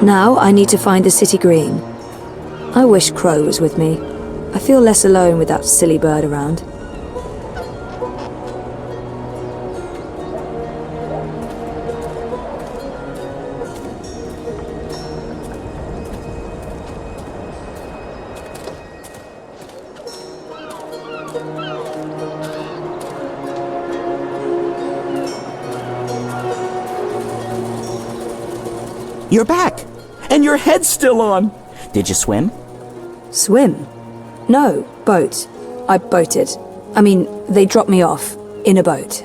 Now I need to find the city green. I wish Crow was with me. I feel less alone with that silly bird around. You're back! And your head's still on! Did you swim? Swim? No, boat. I boated. I mean, they dropped me off in a boat.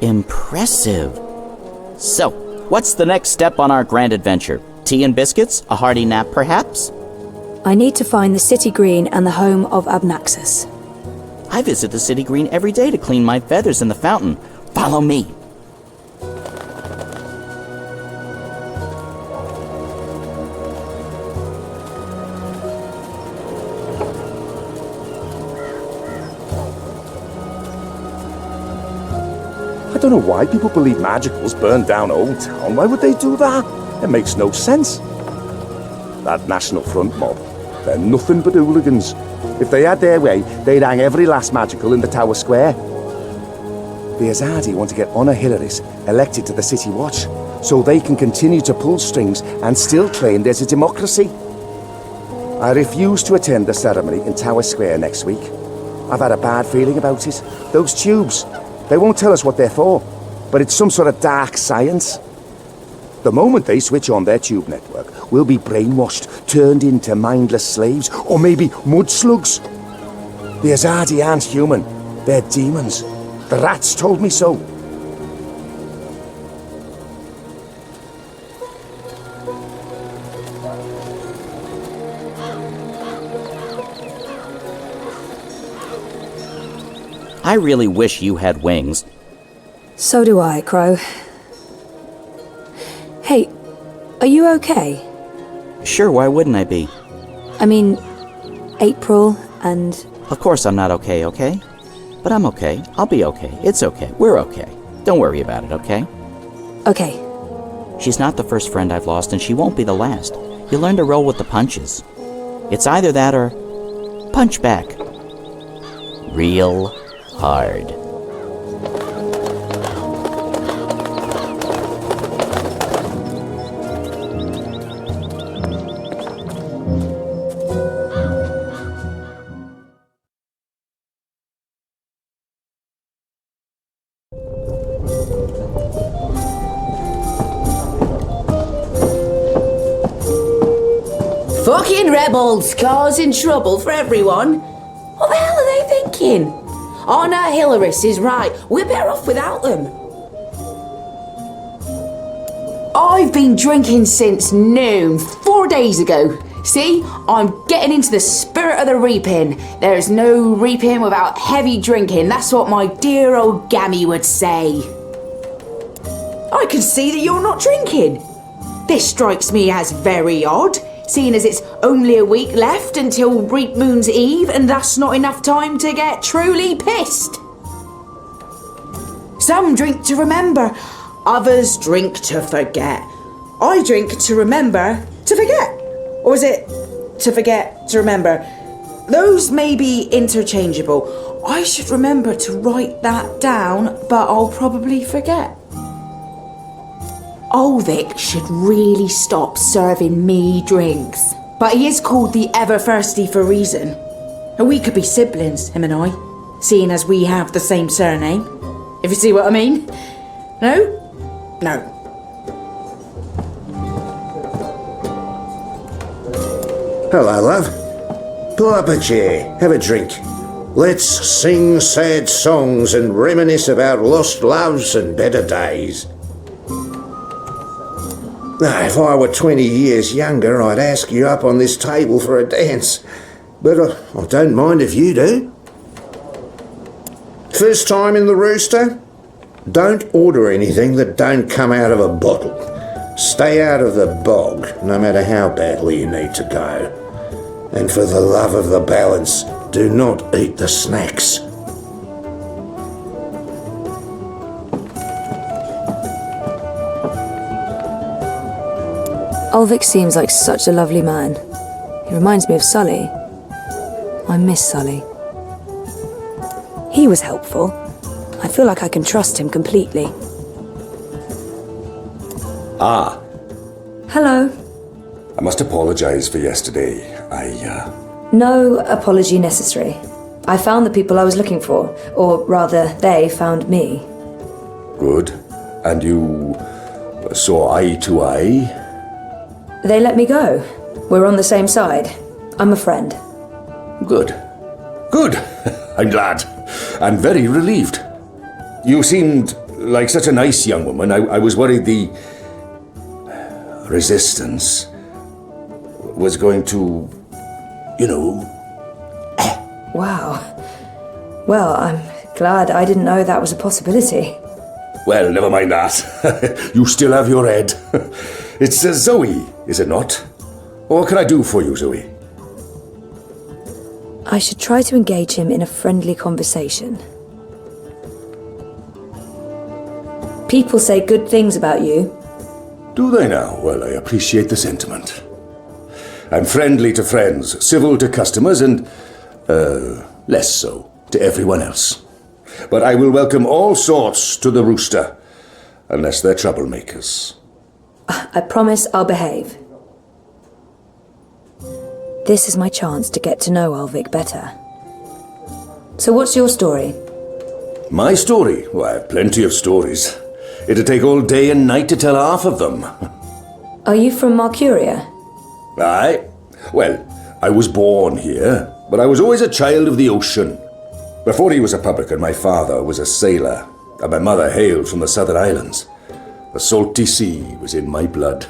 Impressive. So, what's the next step on our grand adventure? Tea and biscuits? A hearty nap, perhaps? I need to find the city green and the home of Abnaxus. I visit the city green every day to clean my feathers in the fountain. Follow me. I don't know why people believe magicals burn down Old Town. Why would they do that? It makes no sense. That National Front mob, they're nothing but hooligans. If they had their way, they'd hang every last magical in the Tower Square. The Azadi want to get Onor Hileriss elected to the City Watch, so they can continue to pull strings and still claim there's a democracy. I refuse to attend the ceremony in Tower Square next week. I've had a bad feeling about it. Those tubes, they won't tell us what they're for, but it's some sort of dark science. The moment they switch on their tube network, we'll be brainwashed, turned into mindless slaves, or maybe mudslugs. The Azadi aren't human, they're demons. The rats told me so. I really wish you had wings. So do I, Crow. Hey, are you okay? Sure, why wouldn't I be? I mean, April and... Of course I'm not okay, okay? But I'm okay. I'll be okay. It's okay. We're okay. Don't worry about it, okay? Okay. She's not the first friend I've lost, and she won't be the last. You learn to roll with the punches. It's either that or... punch back. Real hard. Fucking rebels causing trouble for everyone. What the hell are they thinking? Onor Hileriss is right. We're better off without them. I've been drinking since noon, 4 days ago. See, I'm getting into the spirit of the reaping. There's no reaping without heavy drinking. That's what my dear old Gammy would say. I can see that you're not drinking. This strikes me as very odd, seeing as it's only a week left until Reap Moon's Eve, and that's not enough time to get truly pissed. Some drink to remember, others drink to forget. I drink to remember to forget. Or is it to forget to remember? Those may be interchangeable. I should remember to write that down, but I'll probably forget. Ulvic should really stop serving me drinks. But he is called the Ever-Thirsty for a reason. And we could be siblings, him and I, seeing as we have the same surname. If you see what I mean. No? No. Hello, love. Pull up a chair, have a drink. Let's sing sad songs and reminisce about lost loves and better days. Now, if I were 20 years younger, I'd ask you up on this table for a dance. But I don't mind if you do. First time in the Rooster? Don't order anything that don't come out of a bottle. Stay out of the bog, no matter how badly you need to go. And for the love of the balance, do not eat the snacks. Ulvic seems like such a lovely man. He reminds me of Sully. I miss Sully. He was helpful. I feel like I can trust him completely. Ah. Hello. I must apologize for yesterday. No apology necessary. I found the people I was looking for, or rather, they found me. Good. And you saw eye to eye? They let me go. We're on the same side. I'm a friend. Good. Good. I'm glad. And very relieved. You seemed like such a nice young woman. I was worried the resistance was going to, Wow. Well, I'm glad I didn't know that was a possibility. Well, never mind that. You still have your head. It's Zoe, is it not? What can I do for you, Zoe? I should try to engage him in a friendly conversation. People say good things about you. Do they now? Well, I appreciate the sentiment. I'm friendly to friends, civil to customers, and, less so to everyone else. But I will welcome all sorts to the Rooster, unless they're troublemakers. I promise I'll behave. This is my chance to get to know Ulvic better. So what's your story? My story? Well, I have plenty of stories. It'd take all day and night to tell half of them. Are you from Marcuria? Aye. Well, I was born here, but I was always a child of the ocean. Before he was a publican, my father was a sailor, and my mother hailed from the southern islands. The salty sea was in my blood.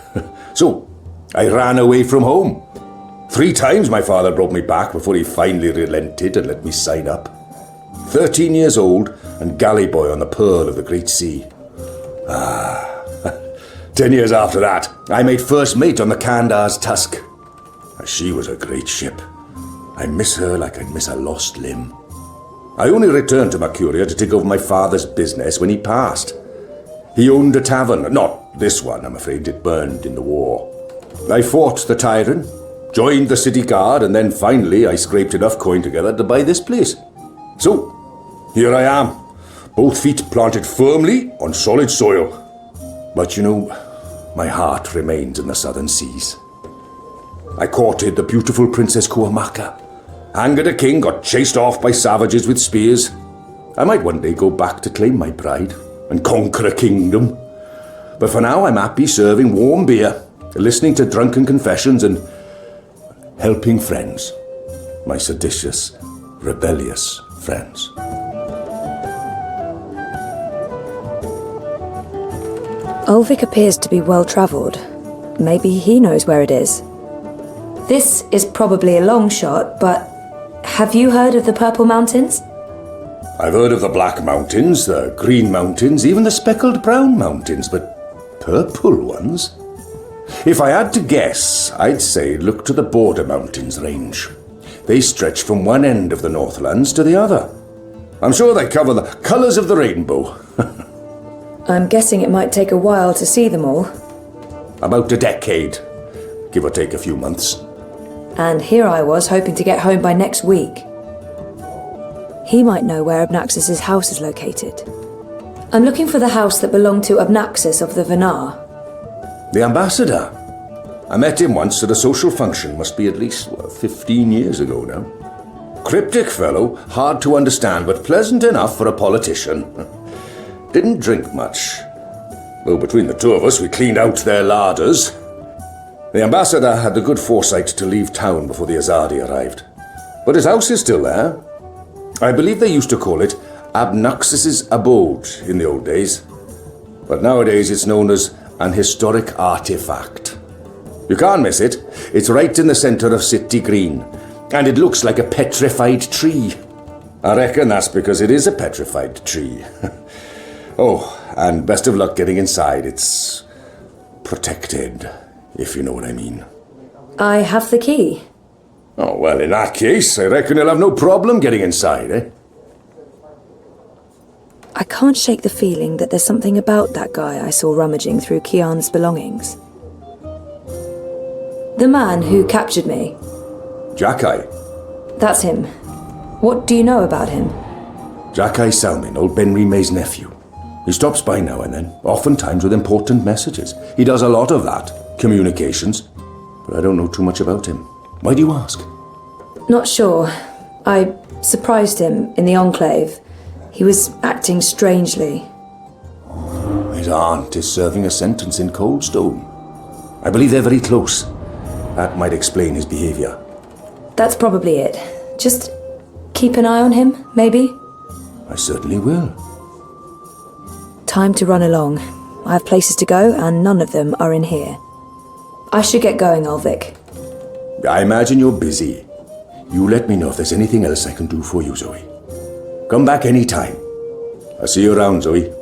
So, I ran away from home. 3 times my father brought me back before he finally relented and let me sign up. 13 years old and galley boy on the Pearl of the Great Sea. 10 years after that, I made first mate on the Kandar's Tusk. She was a great ship. I miss her like I'd miss a lost limb. I only returned to Marcuria to take over my father's business when he passed. He owned a tavern. Not this one, I'm afraid. It burned in the war. I fought the tyrant, joined the city guard, and then finally I scraped enough coin together to buy this place. So, here I am, both feet planted firmly on solid soil. But my heart remains in the southern seas. I courted the beautiful Princess Kuamaka, angered a king, got chased off by savages with spears. I might one day go back to claim my pride and conquer a kingdom. But for now, I'm happy serving warm beer, listening to drunken confessions, and helping friends. My seditious, rebellious friends. Ulvic appears to be well-travelled. Maybe he knows where it is. This is probably a long shot, but have you heard of the Purple Mountains? I've heard of the Black Mountains, the Green Mountains, even the Speckled Brown Mountains, but purple ones? If I had to guess, I'd say look to the Border Mountains range. They stretch from one end of the Northlands to the other. I'm sure they cover the colours of the rainbow. I'm guessing it might take a while to see them all. About a decade, give or take a few months. And here I was hoping to get home by next week. He might know where Abnaxus's house is located. I'm looking for the house that belonged to Abnaxus of the Venar. The ambassador. I met him once at a social function, must be at least 15 years ago now. Cryptic fellow, hard to understand, but pleasant enough for a politician. Didn't drink much. Though between the two of us, we cleaned out their larders. The ambassador had the good foresight to leave town before the Azadi arrived. But his house is still there. I believe they used to call it Abnaxus Abode in the old days. But nowadays it's known as an historic artifact. You can't miss it. It's right in the centre of City Green. And it looks like a petrified tree. I reckon that's because it is a petrified tree. Oh, and best of luck getting inside. It's protected, if you know what I mean. I have the key. Oh, well, in that case, I reckon you'll have no problem getting inside, eh? I can't shake the feeling that there's something about that guy I saw rummaging through Kian's belongings. The man who captured me. Jack-Eye. That's him. What do you know about him? Jack-Eye Salmin, old Ben Rime's nephew. He stops by now and then, oftentimes with important messages. He does a lot of that, communications. But I don't know too much about him. Why do you ask? Not sure. I surprised him in the Enclave. He was acting strangely. His aunt is serving a sentence in Coldstone. I believe they're very close. That might explain his behavior. That's probably it. Just keep an eye on him, maybe? I certainly will. Time to run along. I have places to go, and none of them are in here. I should get going, Ulvic. I imagine you're busy. You let me know if there's anything else I can do for you, Zoe. Come back any time. I'll see you around, Zoe.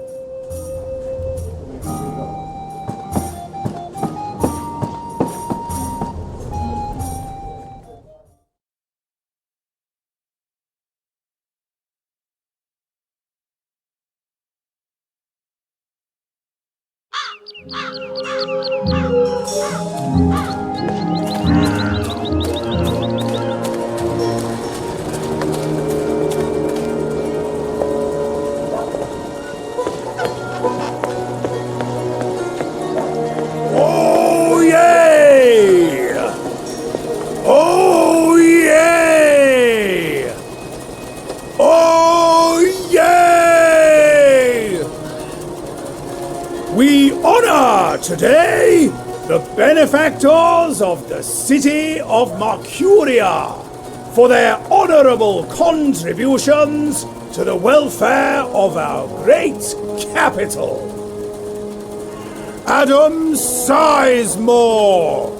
Today, the benefactors of the city of Marcuria for their honorable contributions to the welfare of our great capital. Adam Sizemore,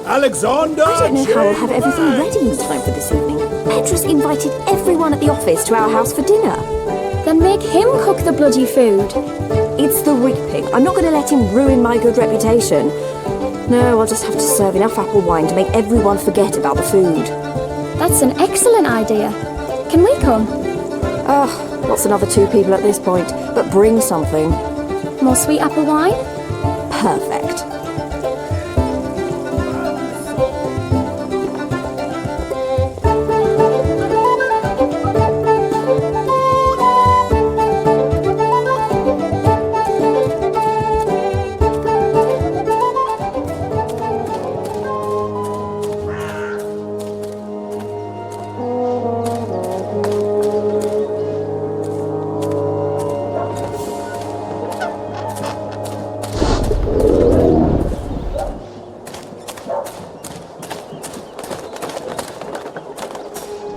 Alexander. I don't know how I'll have everything ready in time for this evening. Petrus invited everyone at the office to our house for dinner. Then make him cook the bloody food. It's the reaping. I'm not going to let him ruin my good reputation. No, I'll just have to serve enough apple wine to make everyone forget about the food. That's an excellent idea. Can we come? What's another 2 people at this point? But bring something. More sweet apple wine? Perfect.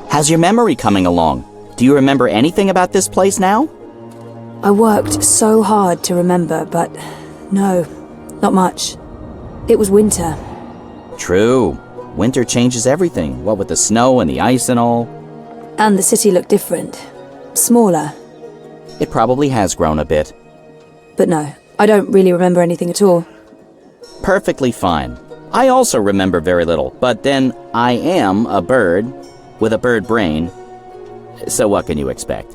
How's your memory coming along? Do you remember anything about this place now? I worked so hard to remember, but no, not much. It was winter. True. Winter changes everything, what with the snow and the ice and all. And the city looked different. Smaller. It probably has grown a bit. But no, I don't really remember anything at all. Perfectly fine. I also remember very little, but then I am a bird with a bird brain, so what can you expect?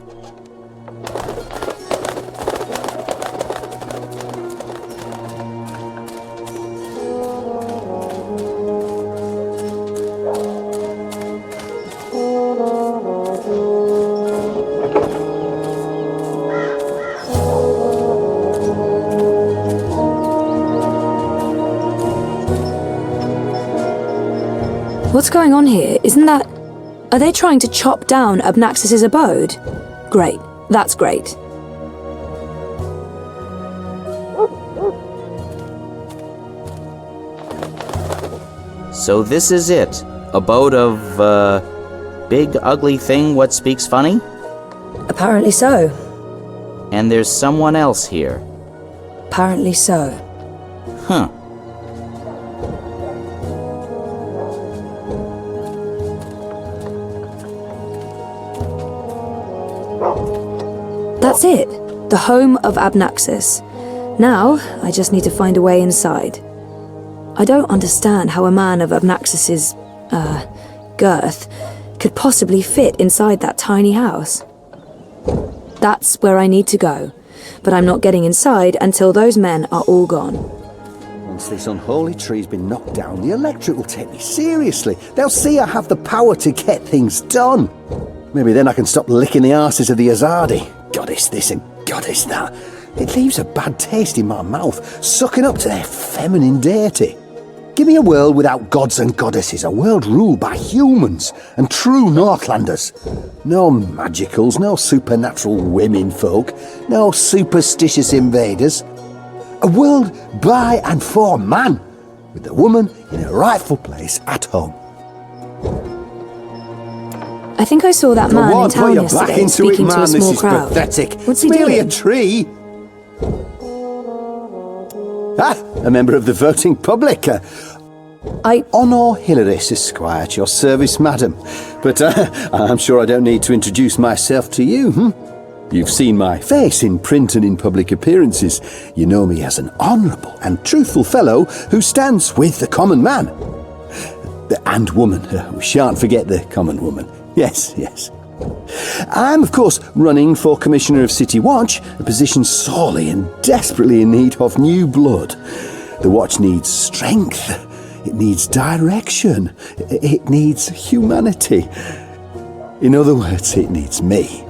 What's going on here? Isn't that... Are they trying to chop down Abnaxus Abode? Great. That's great. So this is it. Abode of, big ugly thing what speaks funny? Apparently so. And there's someone else here. Apparently so. Huh. That's it. The home of Abnaxus. Now, I just need to find a way inside. I don't understand how a man of Abnaxus's, girth could possibly fit inside that tiny house. That's where I need to go, but I'm not getting inside until those men are all gone. once this unholy tree's been knocked down, the electorate will take me seriously. They'll see I have the power to get things done. Maybe then I can stop licking the arses of the Azadi. Goddess this and goddess that. It leaves a bad taste in my mouth, sucking up to their feminine deity. Give me a world without gods and goddesses, a world ruled by humans and true Northlanders. No magicals, no supernatural women folk, no superstitious invaders. A world by and for man, with the woman in her rightful place at home. I think I saw that man in town yesterday speaking to a small crowd. Pathetic. What's he Merely doing? a tree. A member of the voting public. Onor Hileriss, Esquire, at your service, madam. But I'm sure I don't need to introduce myself to you, You've seen my face in print and in public appearances. You know me as an honourable and truthful fellow who stands with the common man. And woman. We shan't forget the common woman. Yes, yes. I'm, of course, running for Commissioner of City Watch, a position sorely and desperately in need of new blood. The Watch needs strength. It needs direction. It needs humanity. In other words, it needs me.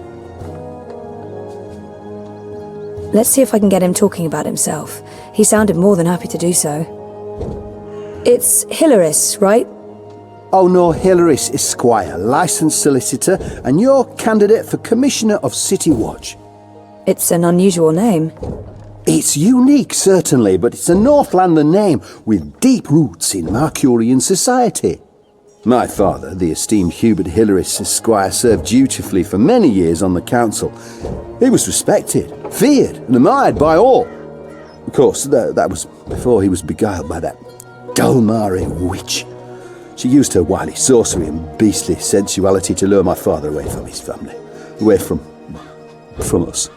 Let's see if I can get him talking about himself. He sounded more than happy to do so. It's Hileriss, right? Onor Hileriss, Esquire, licensed solicitor, and your candidate for Commissioner of City Watch. It's an unusual name. It's unique, certainly, but it's a Northlander name with deep roots in Marcurian society. My father, the esteemed Hubert Hileriss, Esquire, served dutifully for many years on the council. He was respected, feared, and admired by all. Of course, that was before he was beguiled by that Dulmari witch. She used her wily sorcery and beastly sensuality to lure my father away from his family, away from us.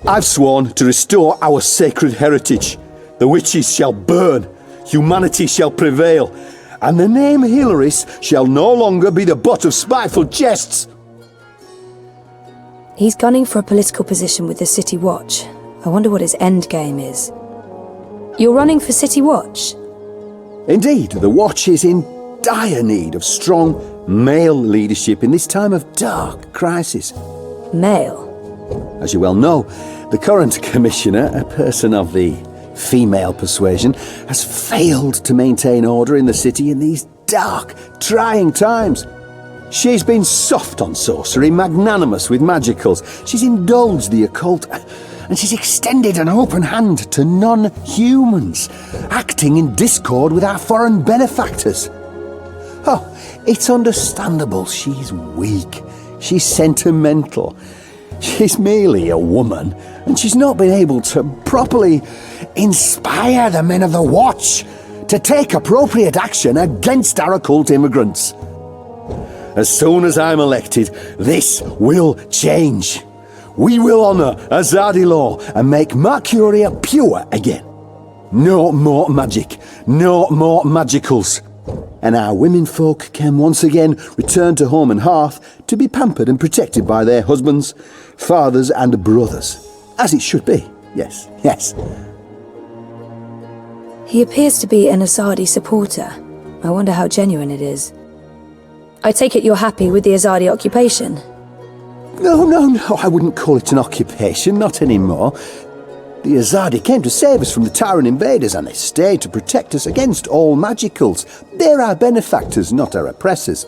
I've sworn to restore our sacred heritage. The witches shall burn, humanity shall prevail, and the name Hileriss shall no longer be the butt of spiteful jests. He's gunning for a political position with the City Watch. I wonder what his end game is. You're running for City Watch? Indeed, the Watch is in dire need of strong male leadership in this time of dark crisis. Male? As you well know, the current commissioner, a person of the female persuasion, has failed to maintain order in the city in these dark, trying times. She's been soft on sorcery, magnanimous with magicals. She's indulged the occult, and she's extended an open hand to non-humans, acting in discord with our foreign benefactors. Oh, it's understandable she's weak, she's sentimental. She's merely a woman, and she's not been able to properly inspire the men of the Watch to take appropriate action against our occult immigrants. As soon as I'm elected, this will change. We will honour Azadi law and make Marcuria pure again. No more magic, no more magicals. And our women folk can once again return to home and hearth to be pampered and protected by their husbands, fathers and brothers. As it should be, yes, yes. He appears to be an Azadi supporter. I wonder how genuine it is. I take it you're happy with the Azadi occupation? No, I wouldn't call it an occupation, not anymore. The Azadi came to save us from the tyrant invaders, and they stayed to protect us against all magicals. They're our benefactors, not our oppressors.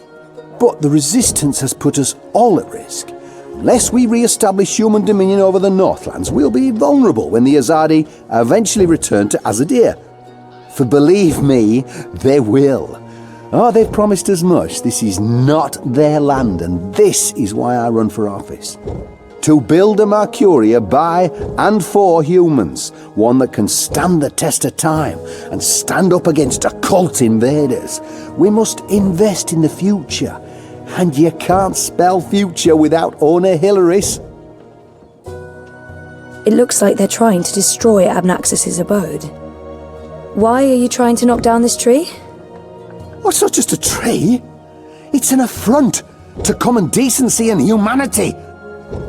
But the resistance has put us all at risk. Unless we re-establish human dominion over the Northlands, we'll be vulnerable when the Azadi eventually return to Azadi. For believe me, they will. Oh, they've promised as much. This is not their land, and this is why I run for office. To build a Marcuria by and for humans, one that can stand the test of time and stand up against occult invaders. We must invest in the future, and you can't spell future without Onor Hileriss. It looks like they're trying to destroy Abnaxus Abode. Why are you trying to knock down this tree? Oh, it's not just a tree. It's an affront to common decency and humanity.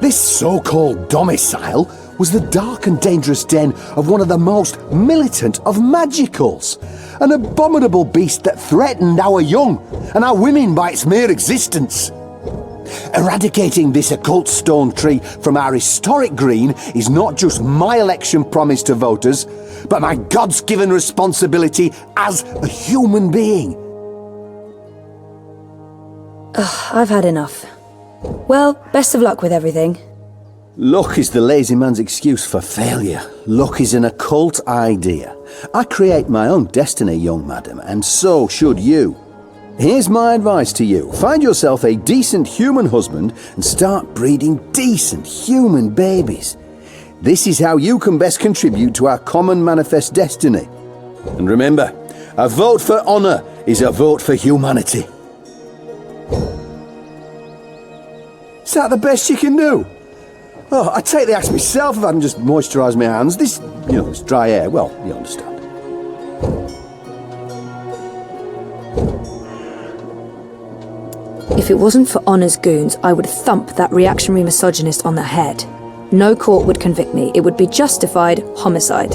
This so-called domicile was the dark and dangerous den of one of the most militant of magicals. An abominable beast that threatened our young and our women by its mere existence. Eradicating this occult stone tree from our historic green is not just my election promise to voters, but my God's given responsibility as a human being. I've had enough. Well, best of luck with everything. Luck is the lazy man's excuse for failure. Luck is an occult idea. I create my own destiny, young madam, and so should you. Here's my advice to you. Find yourself a decent human husband and start breeding decent human babies. This is how you can best contribute to our common manifest destiny. And remember, a vote for honor is a vote for humanity. Is that the best you can do? Oh, I'd take the axe myself if I hadn't just moisturised my hands. This dry air, well, you understand. If it wasn't for Honor's goons, I would thump that reactionary misogynist on the head. No court would convict me. It would be justified homicide.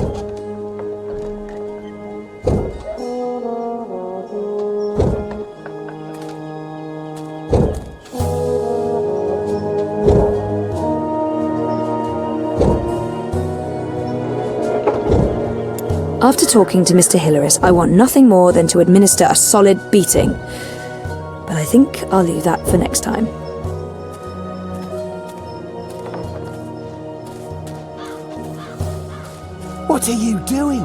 After talking to Mr. Hileriss, I want nothing more than to administer a solid beating. But I think I'll leave that for next time. What are you doing?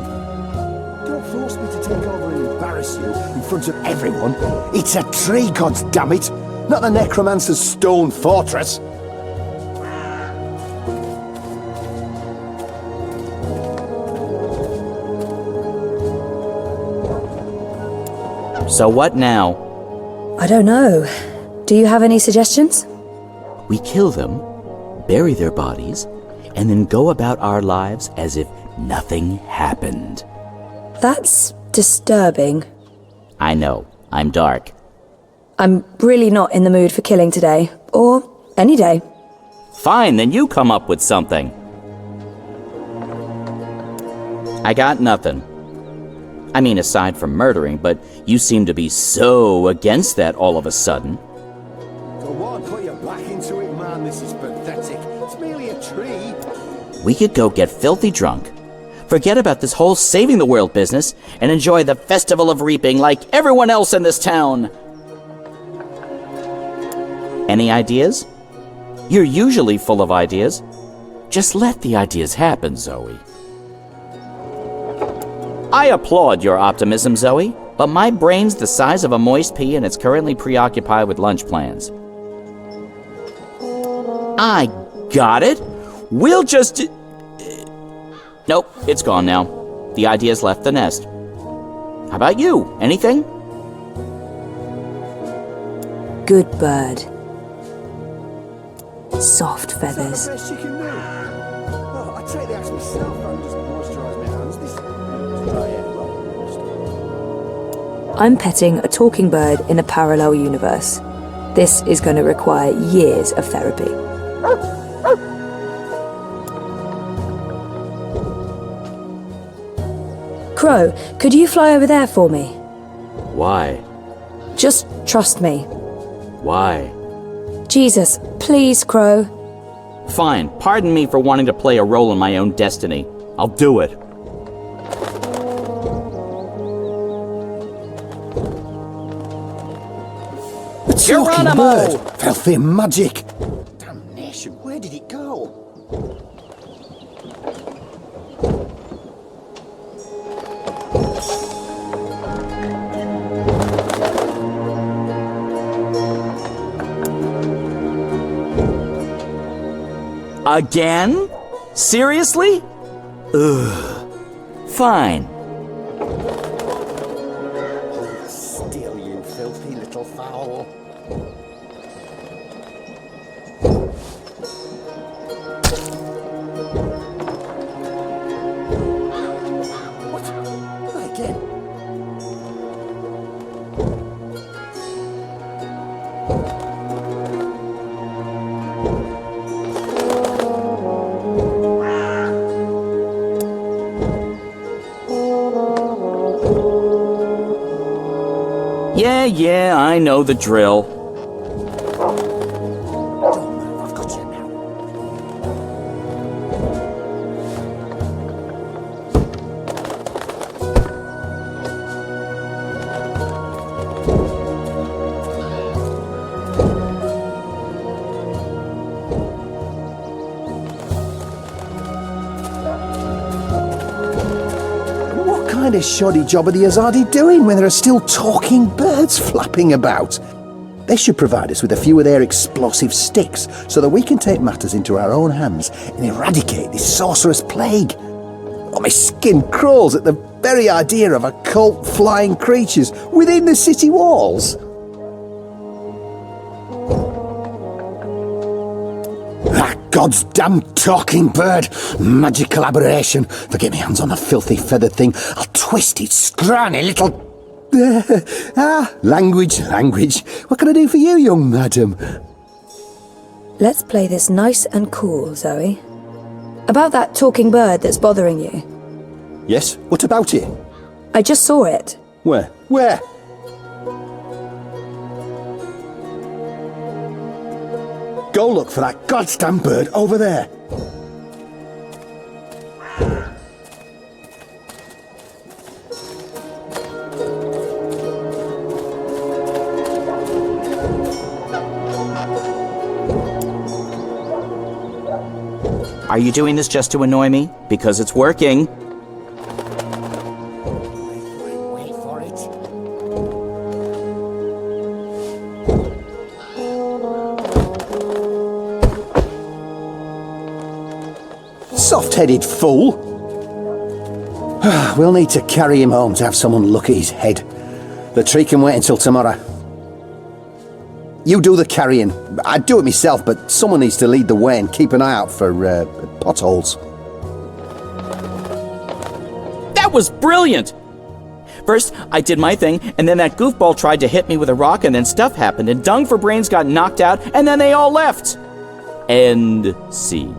Don't force me to take over and embarrass you in front of everyone. It's a tree, goddammit, not the necromancer's stone fortress. So what now? I don't know. Do you have any suggestions? We kill them, bury their bodies, and then go about our lives as if nothing happened. That's disturbing. I know, I'm dark. I'm really not in the mood for killing today, or any day. Fine, then you come up with something. I got nothing. I mean, aside from murdering, but you seem to be so against that all of a sudden. Go on, put your back into it, man. This is pathetic. It's merely a tree. We could go get filthy drunk, forget about this whole saving the world business, and enjoy the Festival of Reaping like everyone else in this town. Any ideas? You're usually full of ideas. Just let the ideas happen, Zoe. I applaud your optimism, Zoe, but my brain's the size of a moist pea and it's currently preoccupied with lunch plans. I got it! We'll just... Nope, it's gone now. The idea's left the nest. How about you? Anything? Good bird. Soft feathers. That's the best you can do. Oh, I'd take the axe myself and just moisturise my hands. This dry air, well, I'm petting a talking bird in a parallel universe. This is going to require years of therapy. Crow, could you fly over there for me? Why? Just trust me. Why? Jesus, please, Crow. Fine, pardon me for wanting to play a role in my own destiny. I'll do it. The talking Geronimo! bird! Filthy magic! Damnation, where did it go? Again? Seriously? Ugh. Fine. Still, you filthy little fowl. What? Not again. Yeah, I know the drill. I've got you now. What kind of shoddy job are the Azadi doing when there are still talking birds flapping about? They should provide us with a few of their explosive sticks so that we can take matters into our own hands and eradicate this sorcerous plague. Oh, my skin crawls at the very idea of occult flying creatures within the city walls. That God's damn talking bird! Magical aberration! If I get my hands on the filthy feathered thing, I'll twist its scrawny little... language. What can I do for you, young madam? Let's play this nice and cool, Zoe. About that talking bird that's bothering you. Yes, what about it? I just saw it. Where? Go look for that goddamn bird over there. Are you doing this just to annoy me? Because it's working. Wait for it. Soft-headed fool. We'll need to carry him home to have someone look at his head. The tree can wait until tomorrow. You do the carrying. I'd do it myself, but someone needs to lead the way and keep an eye out for potholes. That was brilliant! First, I did my thing, and then that goofball tried to hit me with a rock, and then stuff happened, and Dung for Brains got knocked out, and then they all left. End scene.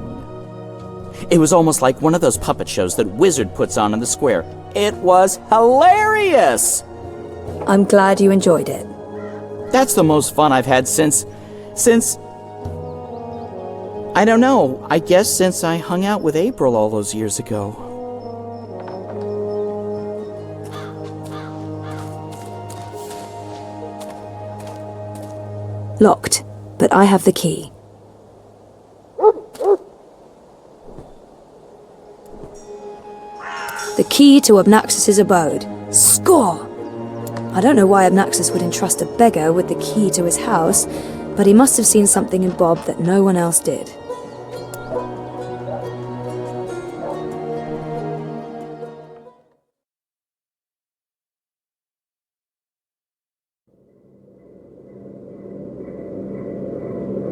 It was almost like one of those puppet shows that Wizard puts on in the square. It was hilarious! I'm glad you enjoyed it. That's the most fun I've had since... I don't know, I guess since I hung out with April all those years ago. Locked, but I have the key. The key to Abnaxus Abode. Score! I don't know why Abnaxus would entrust a beggar with the key to his house, but he must have seen something in Bob that no one else did.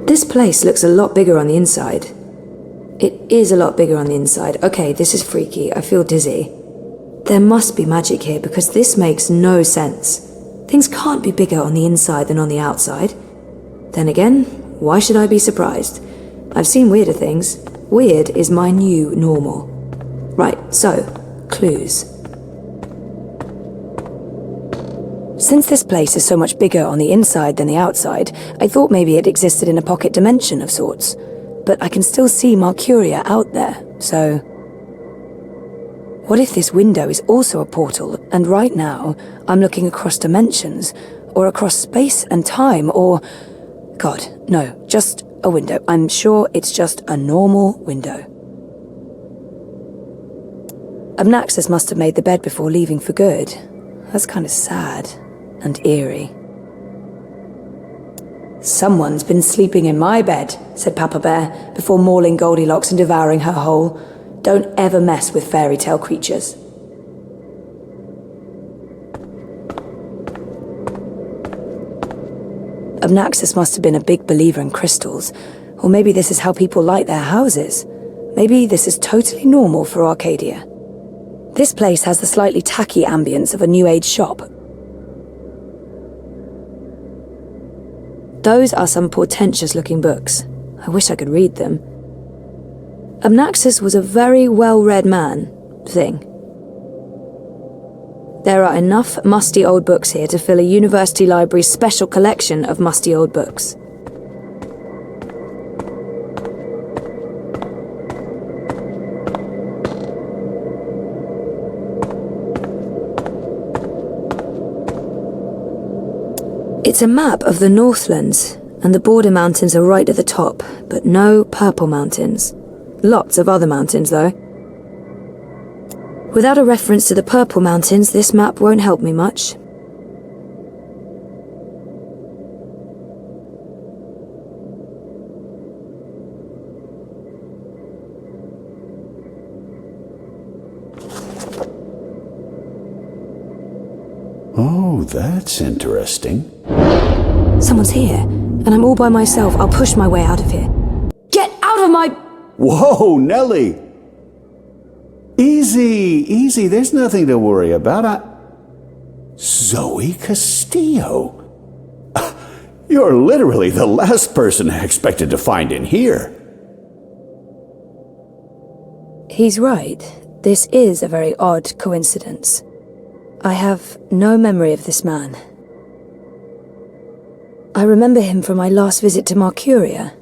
This place looks a lot bigger on the inside. It is a lot bigger on the inside. Okay, this is freaky. I feel dizzy. There must be magic here because this makes no sense. Things can't be bigger on the inside than on the outside. Then again, why should I be surprised? I've seen weirder things. Weird is my new normal. Right, so, clues. Since this place is so much bigger on the inside than the outside, I thought maybe it existed in a pocket dimension of sorts. But I can still see Marcuria out there, so... What if this window is also a portal, and right now, I'm looking across dimensions, or across space and time, or... God, no, just a window. I'm sure it's just a normal window. Abnaxus must have made the bed before leaving for good. That's kind of sad and eerie. Someone's been sleeping in my bed, said Papa Bear, before mauling Goldilocks and devouring her whole. Don't ever mess with fairy tale creatures. Abnaxus must have been a big believer in crystals, or maybe this is how people light their houses. Maybe this is totally normal for Arcadia. This place has the slightly tacky ambience of a New Age shop. Those are some portentous-looking books. I wish I could read them. Abnaxus was a very well-read man, thing. There are enough musty old books here to fill a university library's special collection of musty old books. It's a map of the Northlands, and the border mountains are right at the top, but no purple mountains. Lots of other mountains, though. Without a reference to the purple mountains, this map won't help me much. Oh, that's interesting. Someone's here, and I'm all by myself. I'll push my way out of here. Get out of my... Whoa, Nelly! Easy, there's nothing to worry about. Zoe Castillo! You're literally the last person I expected to find in here. He's right. This is a very odd coincidence. I have no memory of this man. I remember him from my last visit to Marcuria.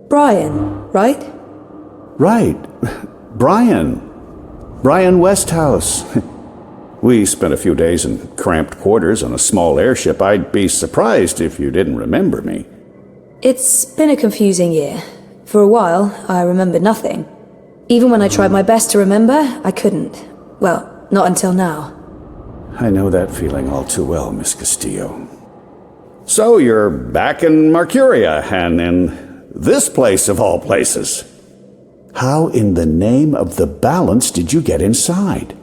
Brian, right? Right. Brian Westhouse. We spent a few days in cramped quarters on a small airship. I'd be surprised if you didn't remember me. It's been a confusing year. For a while, I remembered nothing. Even when I tried my best to remember, I couldn't. Well, not until now. I know that feeling all too well, Miss Castillo. So you're back in Marcuria, and in this place of all places. How in the name of the balance did you get inside?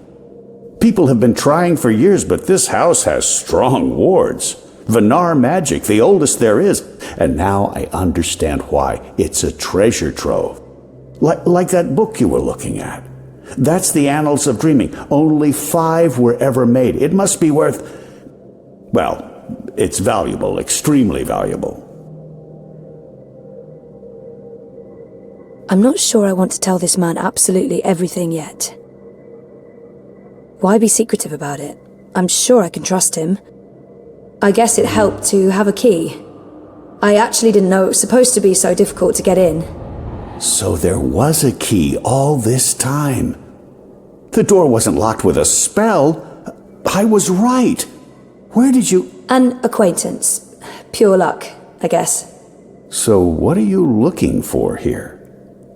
People have been trying for years, but this house has strong wards. Venar magic, the oldest there is. And now I understand why. It's a treasure trove. Like that book you were looking at. That's the Annals of Dreaming. Only 5 were ever made. It must be worth... well, it's valuable, extremely valuable. I'm not sure I want to tell this man absolutely everything yet. Why be secretive about it? I'm sure I can trust him. I guess it helped to have a key. I actually didn't know it was supposed to be so difficult to get in. So there was a key all this time. The door wasn't locked with a spell. I was right. Where did you... An acquaintance. Pure luck, I guess. So what are you looking for here?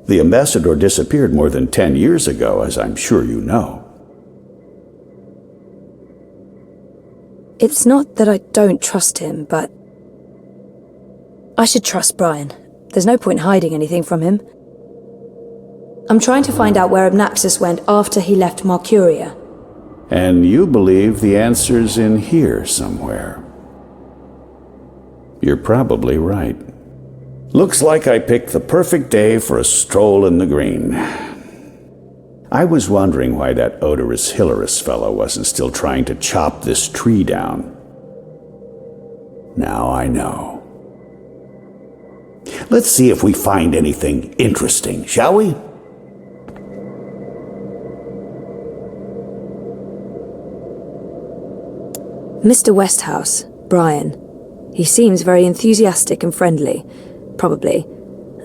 The ambassador disappeared more than 10 years ago, as I'm sure you know. It's not that I don't trust him, but... I should trust Brian. There's no point hiding anything from him. I'm trying to find out where Abnaxus went after he left Marcuria. And you believe the answer's in here somewhere. You're probably right. Looks like I picked the perfect day for a stroll in the green. I was wondering why that Onor Hileriss fellow wasn't still trying to chop this tree down. Now I know. Let's see if we find anything interesting, shall we? Mr. Westhouse, Brian. He seems very enthusiastic and friendly. Probably.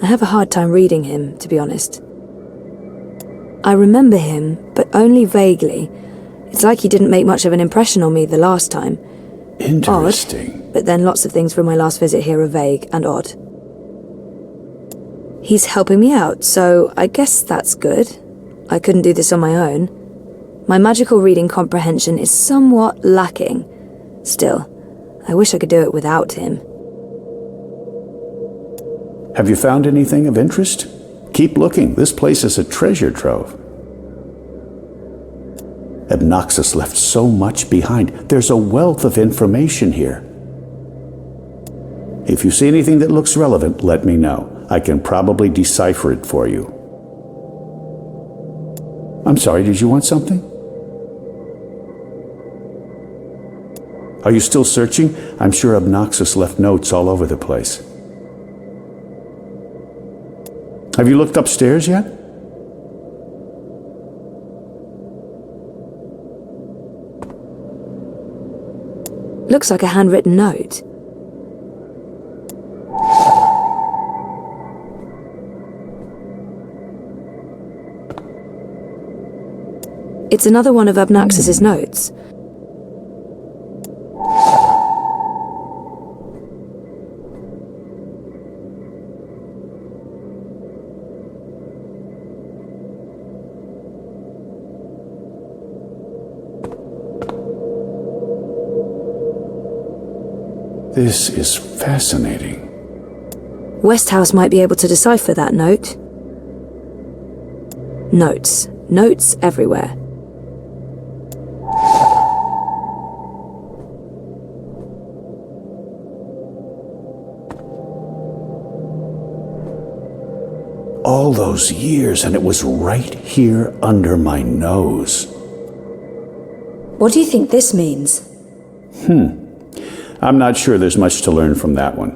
I have a hard time reading him, to be honest. I remember him, but only vaguely. It's like he didn't make much of an impression on me the last time. Interesting. Odd, but then lots of things from my last visit here are vague and odd. He's helping me out, so I guess that's good. I couldn't do this on my own. My magical reading comprehension is somewhat lacking. Still, I wish I could do it without him. Have you found anything of interest? Keep looking. This place is a treasure trove. Abnaxus left so much behind. There's a wealth of information here. If you see anything that looks relevant, let me know. I can probably decipher it for you. I'm sorry, did you want something? Are you still searching? I'm sure Abnaxus left notes all over the place. Have you looked upstairs yet? Looks like a handwritten note. It's another one of Abnaxus's notes. This is fascinating. Westhouse might be able to decipher that note. Notes. Notes everywhere. All those years, and it was right here under my nose. What do you think this means? I'm not sure there's much to learn from that one.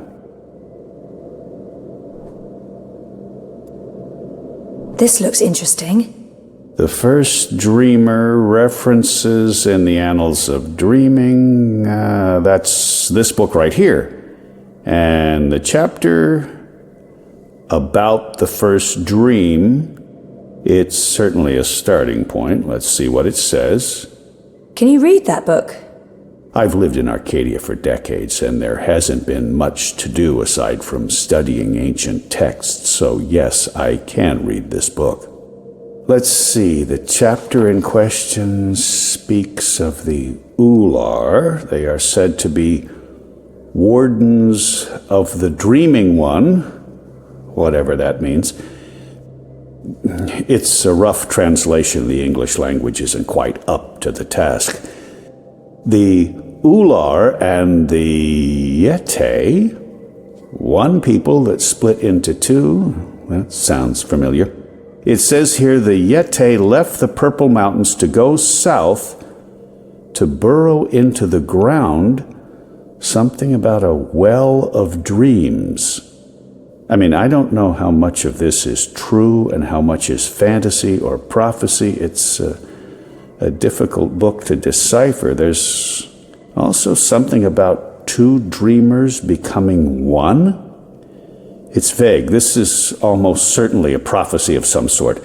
This looks interesting. The first dreamer references in the annals of dreaming. That's this book right here. And the chapter about the first dream, it's certainly a starting point. Let's see what it says. Can you read that book? I've lived in Arcadia for decades, and there hasn't been much to do aside from studying ancient texts, so yes, I can read this book. Let's see, the chapter in question speaks of the Oular. They are said to be wardens of the Dreaming One, whatever that means. It's a rough translation. The English language isn't quite up to the task. The Oular and the Yete, one people that split into two. That sounds familiar. It says here the Yete left the Purple Mountains to go south to burrow into the ground. Something about a well of dreams. I mean, I don't know how much of this is true and how much is fantasy or prophecy. It's a difficult book to decipher. There's also something about two dreamers becoming one. It's vague. This is almost certainly a prophecy of some sort.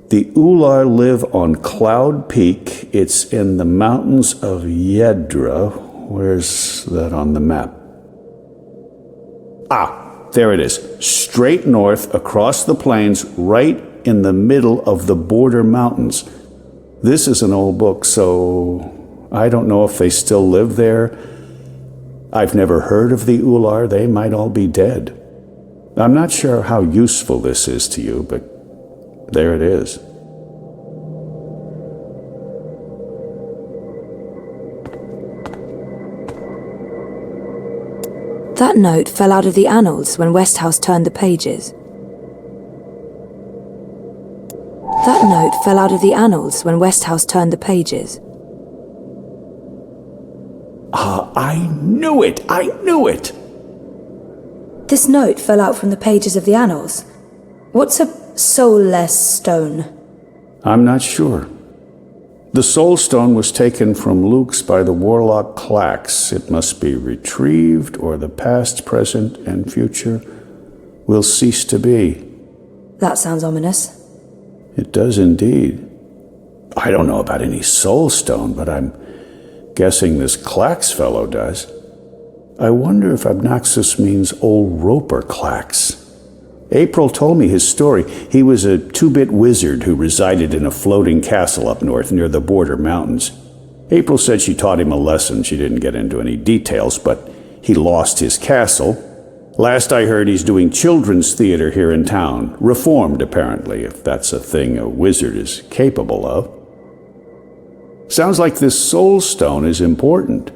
The Oular live on Cloud Peak. It's in the mountains of Yedra. Where's that on the map? There it is. Straight north across the plains, right in the middle of the border mountains. This is an old book, so I don't know if they still live there. I've never heard of the Oular. They might all be dead. I'm not sure how useful this is to you, but there it is. That note fell out of the annals when Westhouse turned the pages. That note fell out of the annals when Westhouse turned the pages. I knew it! I knew it! This note fell out from the pages of the annals. What's a soulless stone? I'm not sure. The soul stone was taken from Luke's by the warlock Klacks. It must be retrieved, or the past, present, and future will cease to be. That sounds ominous. It does indeed. I don't know about any soul stone, but I'm guessing this Klacks fellow does. I wonder if Abnaxus means old roper Klacks. April told me his story. He was a 2-bit wizard who resided in a floating castle up north near the border mountains. April said she taught him a lesson. She didn't get into any details, but he lost his castle. Last I heard, he's doing children's theater here in town. Reformed, apparently, if that's a thing a wizard is capable of. Sounds like this soul stone is important.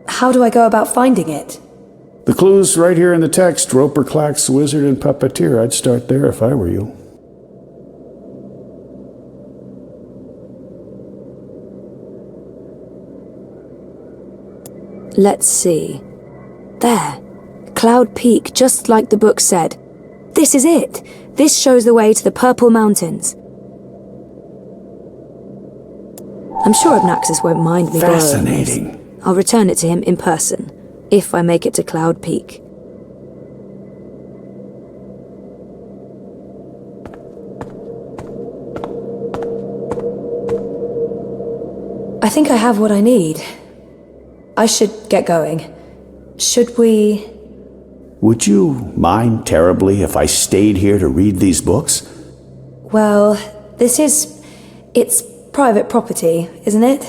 How do I go about finding it? The clue's right here in the text. Roper, Klacks, wizard, and puppeteer. I'd start there if I were you. Let's see. There. Cloud Peak, just like the book said. This is it. This shows the way to the Purple Mountains. I'm sure Abnaxus won't mind me borrowing this. Fascinating. I'll return it to him in person, if I make it to Cloud Peak. I think I have what I need. I should get going. Should we... Would you mind terribly if I stayed here to read these books? Well, it's private property, isn't it?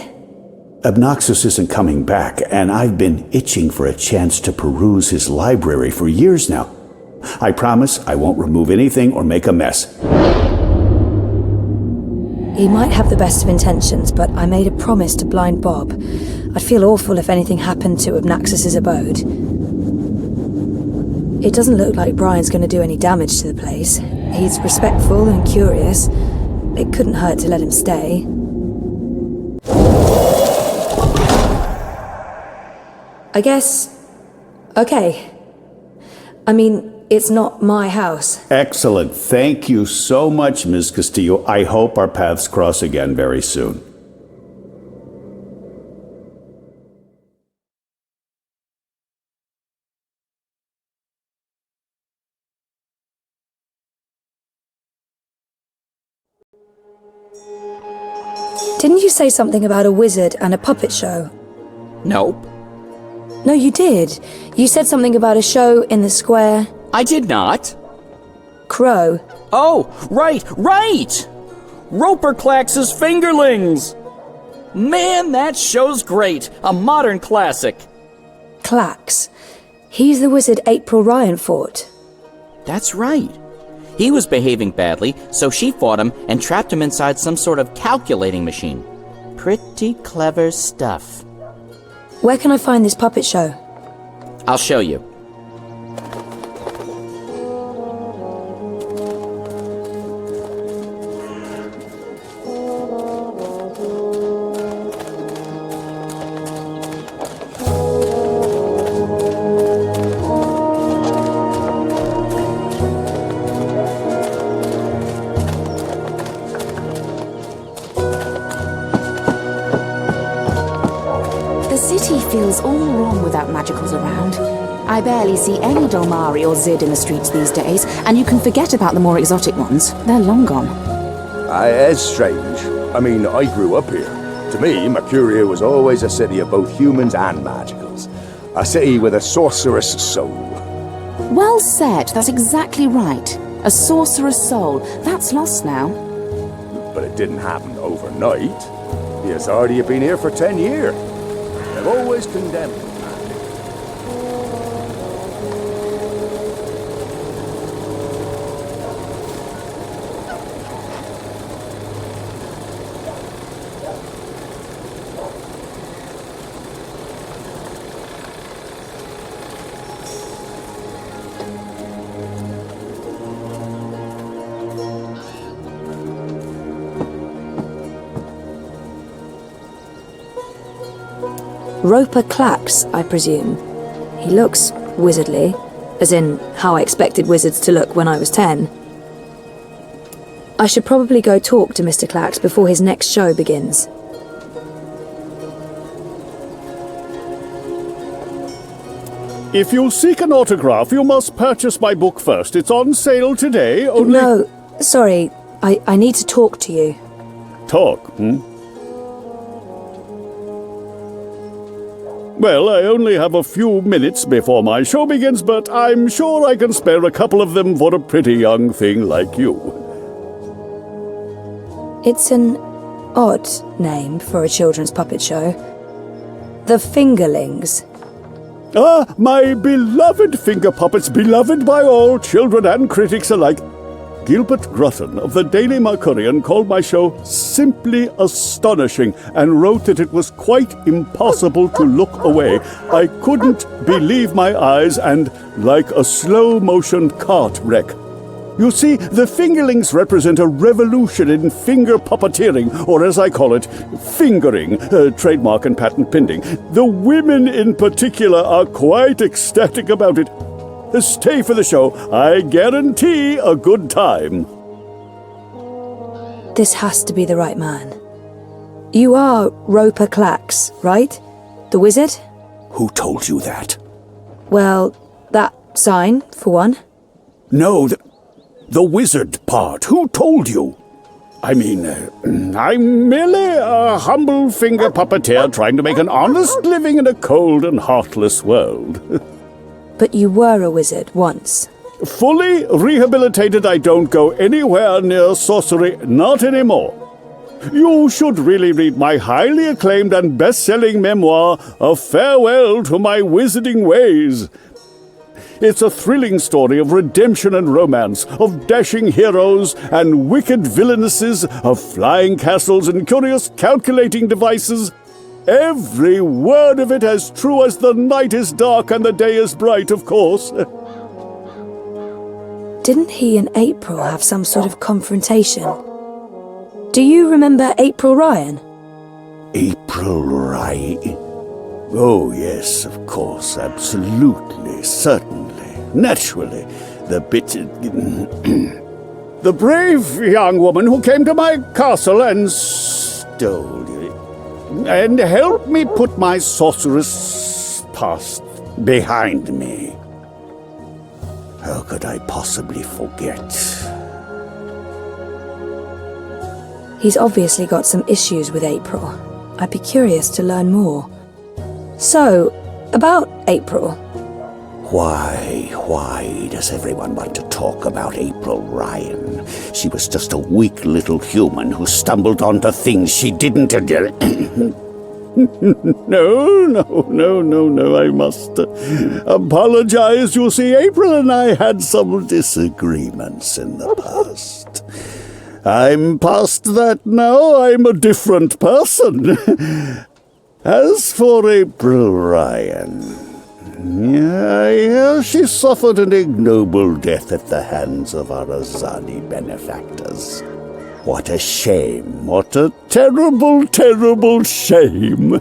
Abnaxus isn't coming back, and I've been itching for a chance to peruse his library for years now. I promise I won't remove anything or make a mess. He might have the best of intentions, but I made a promise to blind Bob. I'd feel awful if anything happened to Abnaxus Abode. It doesn't look like Brian's going to do any damage to the place. He's respectful and curious. It couldn't hurt to let him stay. I guess... okay. I mean, it's not my house. Excellent. Thank you so much, Ms. Castillo. I hope our paths cross again very soon. Didn't you say something about a wizard and a puppet show? Nope. No, you did. You said something about a show in the square. I did not. Crow. Oh, right! Roper Klacks' Fingerlings! Man, that show's great! A modern classic. Klacks. He's the wizard April Ryan fought. That's right. He was behaving badly, so she fought him and trapped him inside some sort of calculating machine. Pretty clever stuff. Where can I find this puppet show? I'll show you. Feels all wrong without magicals around. I barely see any Dolmari or Zid in the streets these days, and you can forget about the more exotic ones. They're long gone. It's strange. I mean, I grew up here. To me, Marcuria was always a city of both humans and magicals. A city with a sorcerous soul. Well said. That's exactly right. A sorcerous soul. That's lost now. But it didn't happen overnight. The Azadi have been here for 10 years. They've always condemned magic. Roper Klacks, I presume. He looks wizardly, as in how I expected wizards to look when I was 10. I should probably go talk to Mr. Klacks before his next show begins. If you seek an autograph, you must purchase my book first. It's on sale today, only... No, sorry. I need to talk to you. Talk, hmm? Well, I only have a few minutes before my show begins, but I'm sure I can spare a couple of them for a pretty young thing like you. It's an odd name for a children's puppet show. The Fingerlings. Ah, my beloved finger puppets, beloved by all children and critics alike. Gilbert Grutton of the Daily Marcurian called my show simply astonishing and wrote that it was quite impossible to look away. I couldn't believe my eyes and like a slow-motion cart wreck. You see, the Fingerlings represent a revolution in finger puppeteering, or as I call it, fingering, trademark and patent pending. The women in particular are quite ecstatic about it. Stay for the show. I guarantee a good time. This has to be the right man. You are Roper Klacks, right? The wizard? Who told you that? Well, that sign, for one. No, the wizard part. Who told you? I mean, I'm merely a humble finger puppeteer trying to make an honest living in a cold and heartless world. But you were a wizard once. Fully rehabilitated, I don't go anywhere near sorcery, not anymore. You should really read my highly acclaimed and best-selling memoir, A Farewell to My Wizarding Ways. It's a thrilling story of redemption and romance, of dashing heroes and wicked villainesses, of flying castles and curious calculating devices. Every word of it as true as the night is dark and the day is bright, of course. Didn't he and April have some sort of confrontation? Do you remember April Ryan? April Ryan? Oh, yes, of course, absolutely, certainly, naturally. The bit... The brave young woman who came to my castle and stole it, and helped me put my sorceress past behind me. How could I possibly forget? He's obviously got some issues with April. I'd be curious to learn more. So, about April. Why does everyone want to talk about April Ryan? She was just a weak little human who stumbled onto things she didn't... No, I must apologize. You see, April and I had some disagreements in the past. I'm past that now. I'm a different person. As for April Ryan, I hear she suffered an ignoble death at the hands of our Azadi benefactors. What a shame. What a terrible, terrible shame.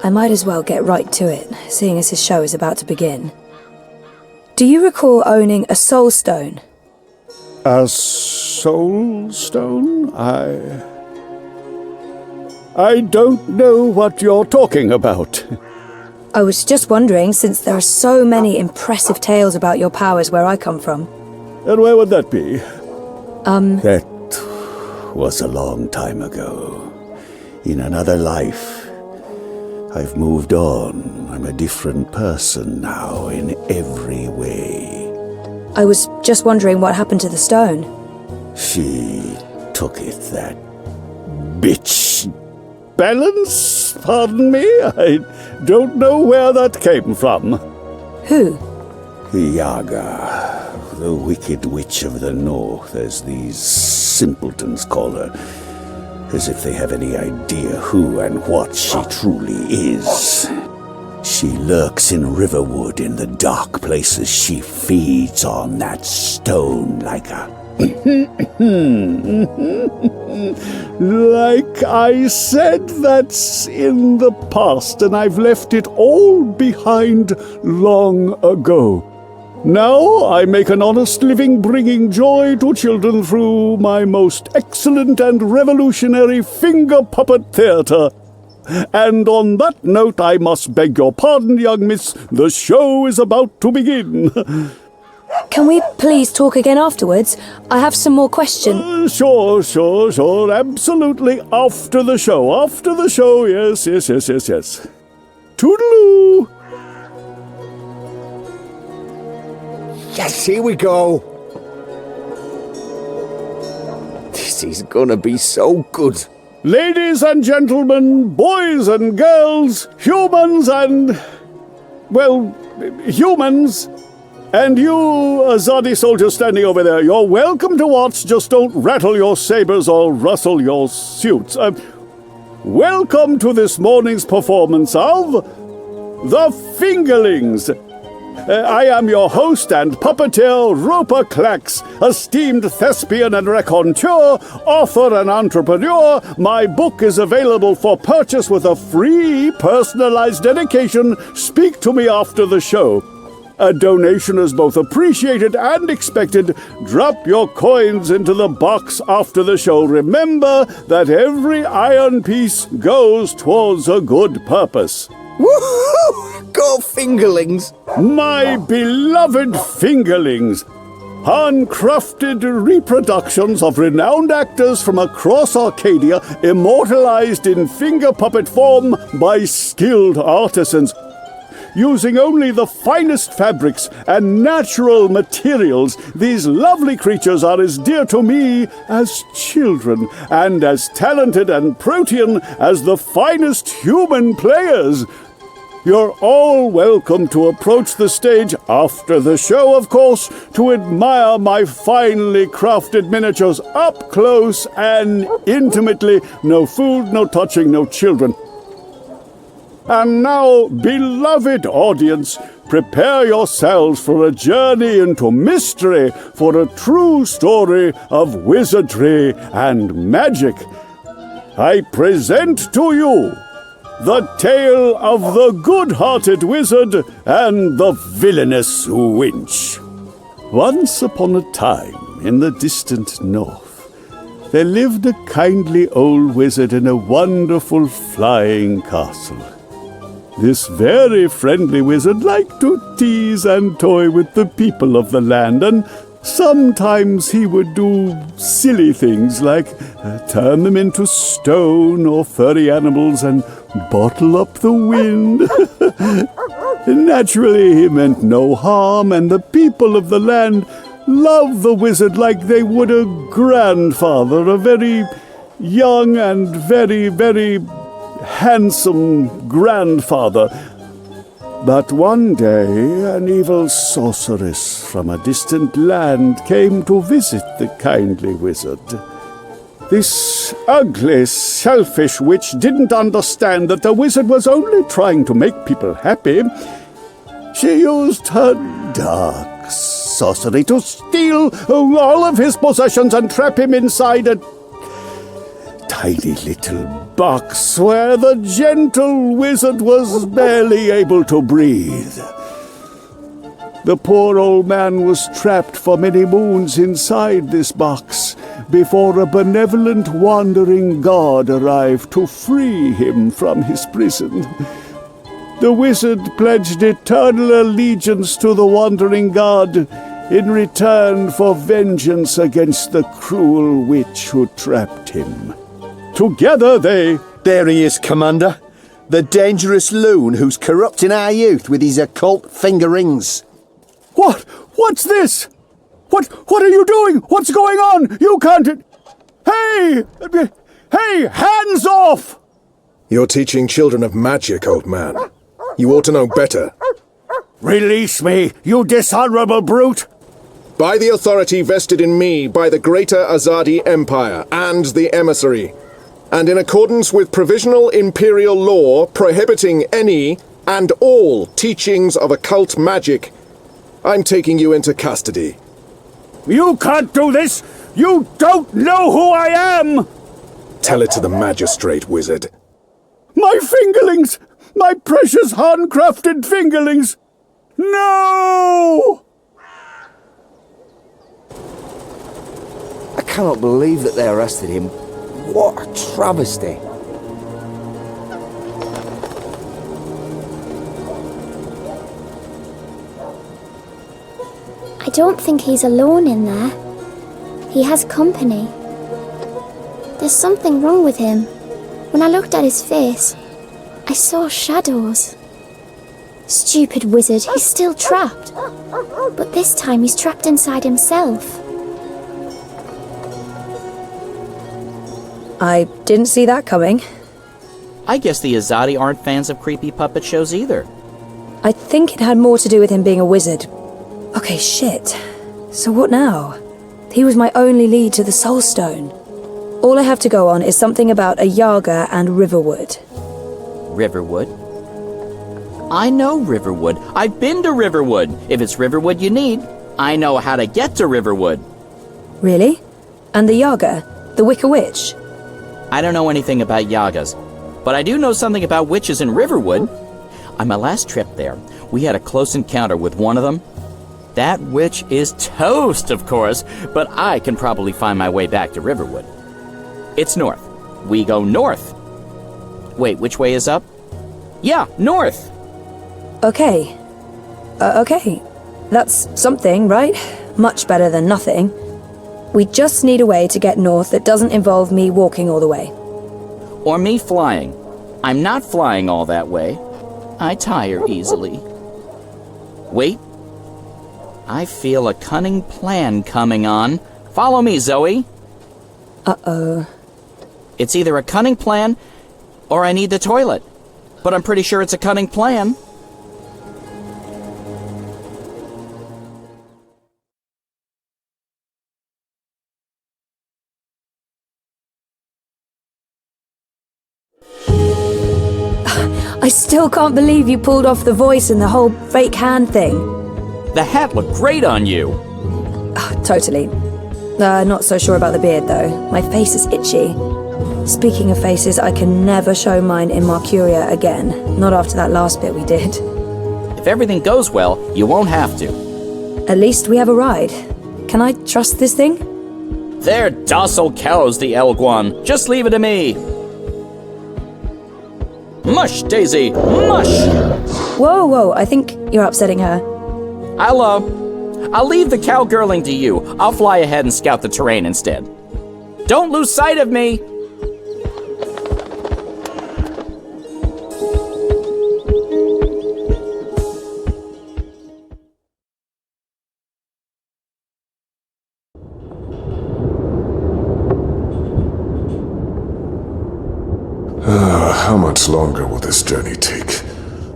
I might as well get right to it, seeing as his show is about to begin. Do you recall owning a soul stone? A soul stone? I don't know what you're talking about. I was just wondering, since there are so many impressive tales about your powers where I come from. And where would that be? That was a long time ago. In another life. I've moved on. I'm a different person now in every way. I was just wondering what happened to the stone. She took it, that bitch. Balance? Pardon me? I don't know where that came from. Who? Yaga, the wicked witch of the north, as these simpletons call her. As if they have any idea who and what she truly is. She lurks in Riverwood in the dark places. She feeds on that stone like a... Like I said, that's in the past, and I've left it all behind long ago. Now I make an honest living bringing joy to children through my most excellent and revolutionary finger puppet theatre. And on that note, I must beg your pardon, young miss. The show is about to begin. Can we please talk again afterwards? I have some more questions. Sure. Absolutely. After the show. Yes. Toodaloo. Yes, here we go. This is gonna be so good. Ladies and gentlemen, boys and girls, humans and... well, humans... And you, Azadi soldiers standing over there, you're welcome to watch, just don't rattle your sabers or rustle your suits. Welcome to this morning's performance of The Fingerlings. I am your host and puppeteer, Klacks, esteemed thespian and raconteur, author and entrepreneur. My book is available for purchase with a free personalized dedication. Speak to me after the show. A donation is both appreciated and expected. Drop your coins into the box after the show. Remember that every iron piece goes towards a good purpose. Woohoo! Go Fingerlings! My beloved Fingerlings! Handcrafted reproductions of renowned actors from across Arcadia, immortalized in finger puppet form by skilled artisans. Using only the finest fabrics and natural materials, these lovely creatures are as dear to me as children, and as talented and protean as the finest human players. You're all welcome to approach the stage after the show, of course, to admire my finely crafted miniatures up close and intimately. No food, no touching, no children. And now, beloved audience, prepare yourselves for a journey into mystery, for a true story of wizardry and magic. I present to you the tale of the good-hearted wizard and the villainous winch. Once upon a time, in the distant north, there lived a kindly old wizard in a wonderful flying castle. This very friendly wizard liked to tease and toy with the people of the land, and sometimes he would do silly things like turn them into stone or furry animals and bottle up the wind. Naturally, he meant no harm, and the people of the land loved the wizard like they would a grandfather, a very young and very, very handsome grandfather. But one day, an evil sorceress from a distant land came to visit the kindly wizard. This ugly, selfish witch didn't understand that the wizard was only trying to make people happy. She used her dark sorcery to steal all of his possessions and trap him inside a tiny little box where the gentle wizard was barely able to breathe. The poor old man was trapped for many moons inside this box before a benevolent wandering god arrived to free him from his prison. The wizard pledged eternal allegiance to the wandering god in return for vengeance against the cruel witch who trapped him. Together they... There he is, Commander. The dangerous loon who's corrupting our youth with his occult finger rings. What? What's this? What are you doing? What's going on? You can't... Hey! Hey, hands off! You're teaching children of magic, old man. You ought to know better. Release me, you dishonorable brute! By the authority vested in me by the Greater Azadi Empire and the Emissary, and in accordance with provisional imperial law prohibiting any and all teachings of occult magic, I'm taking you into custody. You can't do this! You don't know who I am! Tell it to the magistrate, wizard. My fingerlings! My precious handcrafted fingerlings! No! I cannot believe that they arrested him. What a travesty. I don't think he's alone in there. He has company. There's something wrong with him. When I looked at his face, I saw shadows. Stupid wizard, he's still trapped. But this time he's trapped inside himself. I didn't see that coming. I guess the Azadi aren't fans of creepy puppet shows either. I think it had more to do with him being a wizard. Okay, shit. So what now? He was my only lead to the Soul Stone. All I have to go on is something about a Yaga and Riverwood. Riverwood? I know Riverwood. I've been to Riverwood. If it's Riverwood you need, I know how to get to Riverwood. Really? And the Yaga? The Wicker Witch? I don't know anything about Yagas, but I do know something about witches in Riverwood. On my last trip there, we had a close encounter with one of them. That witch is toast, of course, but I can probably find my way back to Riverwood. It's north. We go north. Wait, which way is up? Yeah, north. Okay. Okay. That's something, right? Much better than nothing. We just need a way to get north that doesn't involve me walking all the way. Or me flying. I'm not flying all that way. I tire easily. Wait. I feel a cunning plan coming on. Follow me, Zoe. Uh-oh. It's either a cunning plan, or I need the toilet. But I'm pretty sure it's a cunning plan. I still can't believe you pulled off the voice and the whole fake hand thing. The hat looked great on you. Totally. Not so sure about the beard, though. My face is itchy. Speaking of faces, I can never show mine in Marcuria again. Not after that last bit we did. If everything goes well, you won't have to. At least we have a ride. Can I trust this thing? They're docile cows, the Elguan. Just leave it to me. Mush, Daisy, mush! Whoa, I think you're upsetting her. I'll leave the cowgirling to you. I'll fly ahead and scout the terrain instead. Don't lose sight of me! How much longer will this journey take?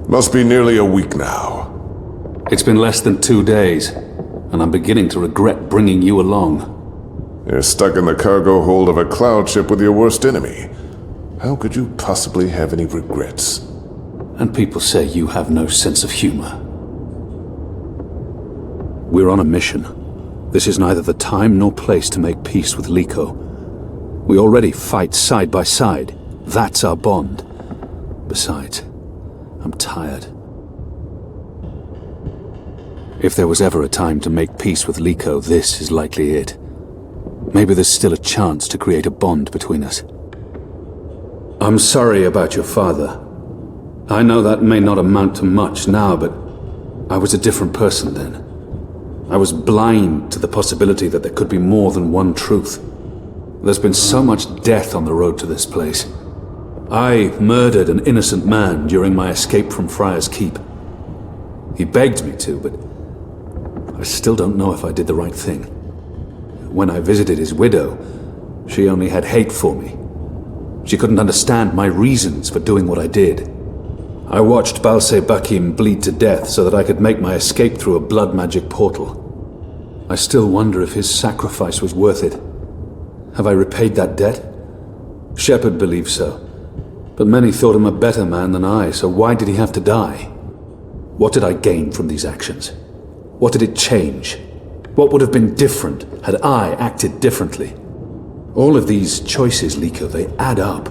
Must be nearly a week now. It's been less than 2 days, and I'm beginning to regret bringing you along. You're stuck in the cargo hold of a cloud ship with your worst enemy. How could you possibly have any regrets? And people say you have no sense of humor. We're on a mission. This is neither the time nor place to make peace with Likho. We already fight side by side. That's our bond. Besides, I'm tired. If there was ever a time to make peace with Likho, this is likely it. Maybe there's still a chance to create a bond between us. I'm sorry about your father. I know that may not amount to much now, but I was a different person then. I was blind to the possibility that there could be more than one truth. There's been so much death on the road to this place. I murdered an innocent man during my escape from Friar's Keep. He begged me to, but I still don't know if I did the right thing. When I visited his widow, she only had hate for me. She couldn't understand my reasons for doing what I did. I watched Balse Bakim bleed to death so that I could make my escape through a blood magic portal. I still wonder if his sacrifice was worth it. Have I repaid that debt? Shepard believes so. But many thought him a better man than I, so why did he have to die? What did I gain from these actions? What did it change? What would have been different had I acted differently? All of these choices, Likho, they add up.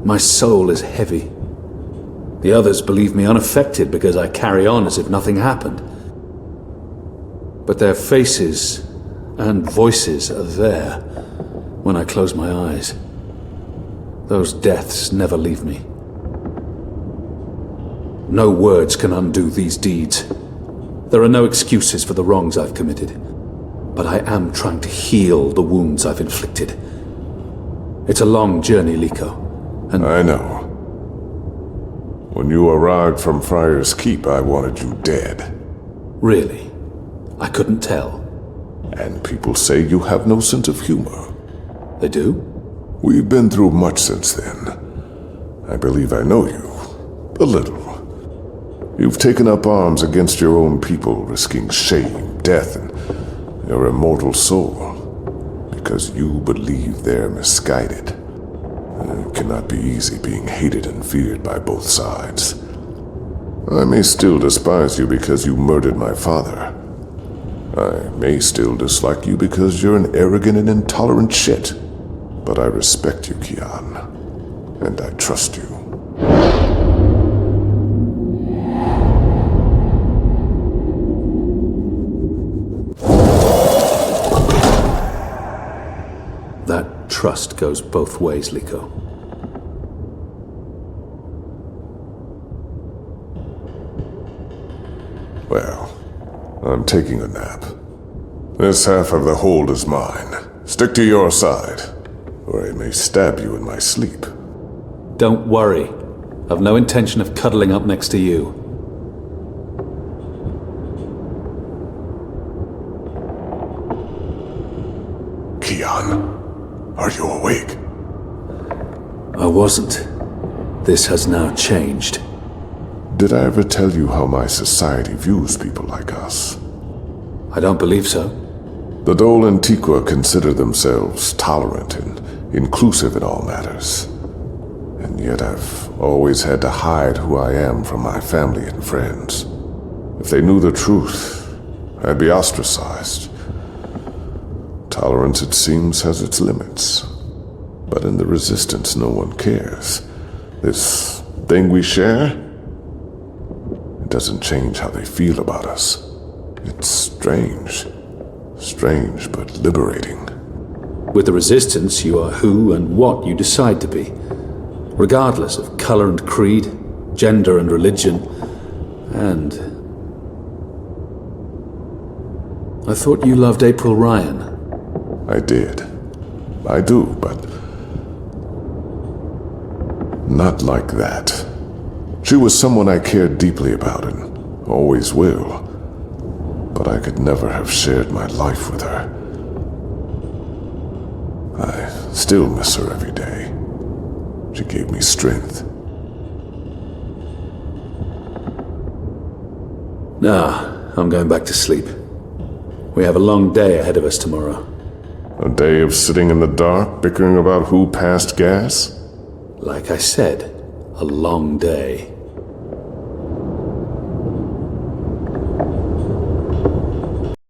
My soul is heavy. The others believe me unaffected because I carry on as if nothing happened. But their faces and voices are there when I close my eyes. Those deaths never leave me. No words can undo these deeds. There are no excuses for the wrongs I've committed. But I am trying to heal the wounds I've inflicted. It's a long journey, Likho, and I know. When you arrived from Friar's Keep, I wanted you dead. Really? I couldn't tell. And people say you have no sense of humor. They do? We've been through much since then. I believe I know you. A little. You've taken up arms against your own people, risking shame, death, and your immortal soul, because you believe they're misguided. It cannot be easy being hated and feared by both sides. I may still despise you because you murdered my father. I may still dislike you because you're an arrogant and intolerant shit. But I respect you, Kian, and I trust you. trust goes both ways, Likho. Well, I'm taking a nap. This half of the hold is mine. Stick to your side, or I may stab you in my sleep. Don't worry. I've no intention of cuddling up next to you. Kian, are you awake? I wasn't. This has now changed. Did I ever tell you how my society views people like us? I don't believe so. The Dole and Tiqua consider themselves tolerant and inclusive in all matters. And yet I've always had to hide who I am from my family and friends. If they knew the truth, I'd be ostracized. Tolerance, it seems, has its limits. But in the Resistance, no one cares. This thing we share, it doesn't change how they feel about us. It's strange. Strange, but liberating. With the Resistance, you are who and what you decide to be, regardless of color and creed, gender and religion, and... I thought you loved April Ryan. I did. I do, but... not like that. She was someone I cared deeply about and always will. But I could never have shared my life with her. I still miss her every day. She gave me strength. Nah, I'm going back to sleep. We have a long day ahead of us tomorrow. A day of sitting in the dark, bickering about who passed gas? Like I said, a long day.